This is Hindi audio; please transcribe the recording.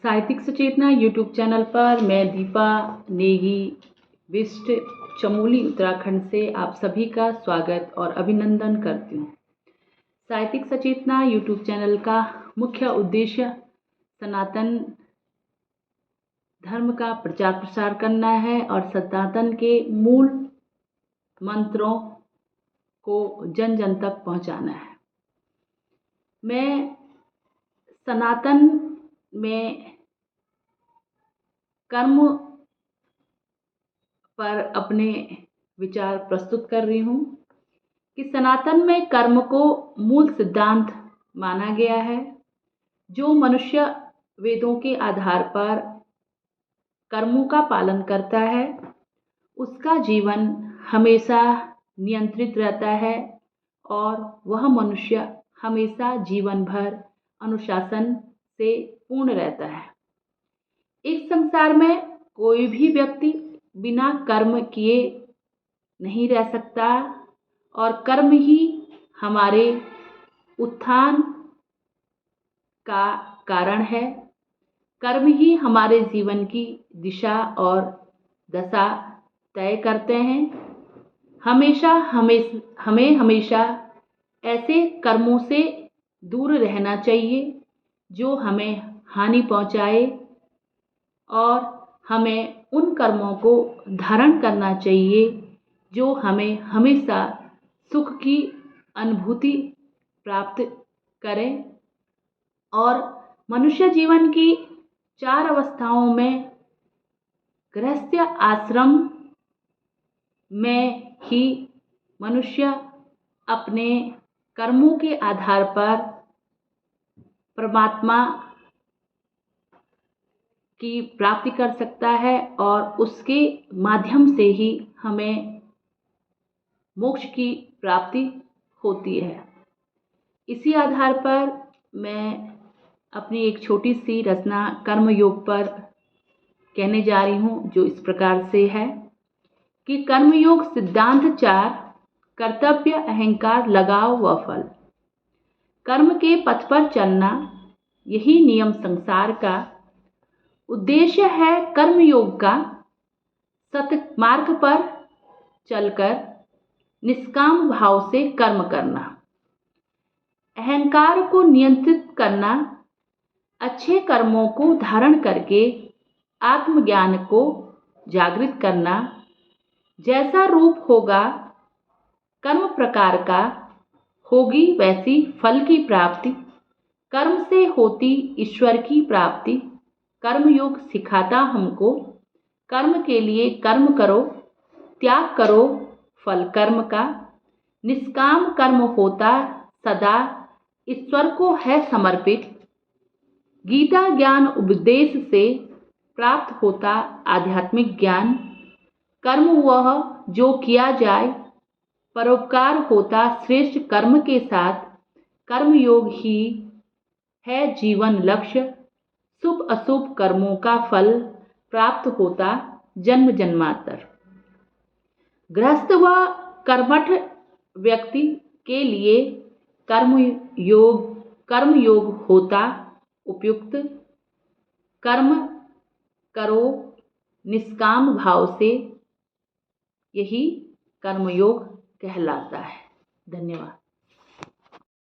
साहित्यिक सचेतना यूट्यूब चैनल पर मैं दीपा नेगी बिष्ट चमोली उत्तराखंड से आप सभी का स्वागत और अभिनंदन करती हूँ। साहित्यिक सचेतना यूट्यूब चैनल का मुख्य उद्देश्य सनातन धर्म का प्रचार प्रसार करना है और सनातन के मूल मंत्रों को जन जन तक पहुँचाना है। मैं सनातन में कर्म पर अपने विचार प्रस्तुत कर रही हूँ कि सनातन में कर्म को मूल सिद्धांत माना गया है। जो मनुष्य वेदों के आधार पर कर्मों का पालन करता है उसका जीवन हमेशा नियंत्रित रहता है और वह मनुष्य हमेशा जीवन भर अनुशासन से पूर्ण रहता है। इस संसार में कोई भी व्यक्ति बिना कर्म किए नहीं रह सकता और कर्म ही हमारे उत्थान का कारण है। कर्म ही हमारे जीवन की दिशा और दशा तय करते हैं। हमें हमेशा ऐसे कर्मों से दूर रहना चाहिए जो हमें हानि पहुंचाए और हमें उन कर्मों को धारण करना चाहिए जो हमें हमेशा सुख की अनुभूति प्राप्त करें। और मनुष्य जीवन की 4 अवस्थाओं में गृहस्थ आश्रम में ही मनुष्य अपने कर्मों के आधार पर परमात्मा की प्राप्ति कर सकता है और उसके माध्यम से ही हमें मोक्ष की प्राप्ति होती है। इसी आधार पर मैं अपनी एक छोटी सी रचना कर्म योग पर कहने जा रही हूँ, जो इस प्रकार से है कि कर्म योग सिद्धांत 4 कर्तव्य, अहंकार, लगाव व फल। कर्म के पथ पर चलना यही नियम संसार का उद्देश्य है। कर्म योग का सतमार्ग पर चलकर निष्काम भाव से कर्म करना, अहंकार को नियंत्रित करना, अच्छे कर्मों को धारण करके आत्मज्ञान को जागृत करना। जैसा रूप होगा कर्म प्रकार का होगी वैसी फल की प्राप्ति। कर्म से होती ईश्वर की प्राप्ति। कर्मयोग सिखाता हमको कर्म के लिए कर्म करो, त्याग करो फल कर्म का। निष्काम कर्म होता सदा ईश्वर को है समर्पित। गीता ज्ञान उपदेश से प्राप्त होता आध्यात्मिक ज्ञान। कर्म वह जो किया जाए परोपकार होता श्रेष्ठ कर्म के साथ। कर्मयोग ही है जीवन लक्ष्य। शुभ अशुभ कर्मों का फल प्राप्त होता जन्म जन्मांतर। गृहस्थ व कर्मठ व्यक्ति के लिए कर्मयोग होता उपयुक्त। कर्म करो निष्काम भाव से, यही कर्मयोग कहलाता है। धन्यवाद।